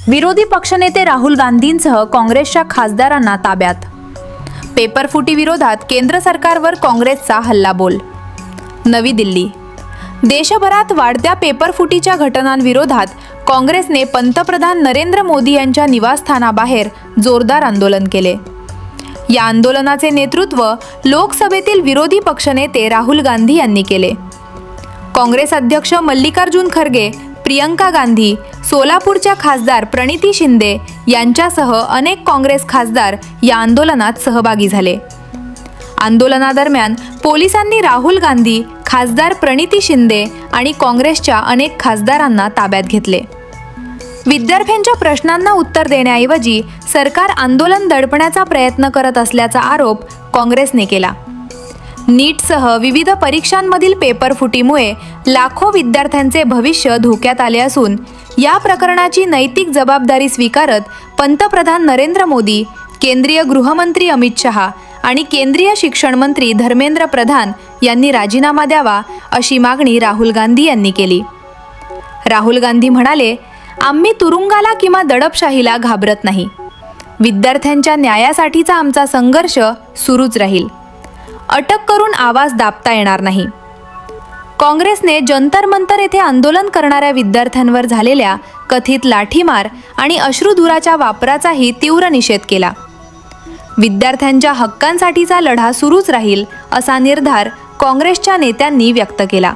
विरोधी पक्षनेते राहुल गांधींसह काँग्रेसच्या खासदारांना ताब्यात. पेपरफुटी विरोधात केंद्र सरकारवर काँग्रेसचा हल्लाबोल. नवी दिल्ली. देशभरात वाढत्या पेपरफुटीच्या घटनांविरोधात काँग्रेसने पंतप्रधान नरेंद्र मोदी यांच्या निवासस्थानाबाहेर जोरदार आंदोलन केले. या आंदोलनाचे नेतृत्व लोकसभेतील विरोधी पक्षनेते राहुल गांधी यांनी केले. काँग्रेस अध्यक्ष मल्लिकार्जुन खरगे, प्रियंका गांधी, सोलापूरच्या खासदार प्रणिती शिंदे यांच्यासह अनेक काँग्रेस खासदार या आंदोलनात सहभागी झाले. आंदोलनादरम्यान पोलिसांनी राहुल गांधी, खासदार प्रणिती शिंदे आणि काँग्रेसच्या अनेक खासदारांना ताब्यात घेतले. विद्यार्थ्यांच्या प्रश्नांना उत्तर देण्याऐवजी सरकार आंदोलन दडपण्याचा प्रयत्न करत असल्याचा आरोप काँग्रेसने केला. नीटसह विविध परीक्षांमधील पेपरफुटीमुळे लाखो विद्यार्थ्यांचे भविष्य धोक्यात आले असून या प्रकरणाची नैतिक जबाबदारी स्वीकारत पंतप्रधान नरेंद्र मोदी, केंद्रीय गृहमंत्री अमित शहा आणि केंद्रीय शिक्षण मंत्री धर्मेंद्र प्रधान यांनी राजीनामा द्यावा अशी मागणी राहुल गांधी यांनी केली. राहुल गांधी म्हणाले, आम्ही तुरुंगाला किंवा दडपशाहीला घाबरत नाही. विद्यार्थ्यांच्या न्यायासाठीचा आमचा संघर्ष सुरूच राहील. अटक करून आवाज दाबता येणार नाही. काँग्रेसने जंतर मंतर येथे आंदोलन करणाऱ्या विद्यार्थ्यांवर झालेल्या कथित लाठीमार आणि अश्रुधुराच्या वापराचाही तीव्र निषेध केला. विद्यार्थ्यांच्या हक्कांसाठीचा लढा सुरूच राहील असा निर्धार काँग्रेसच्या नेत्यांनी व्यक्त केला.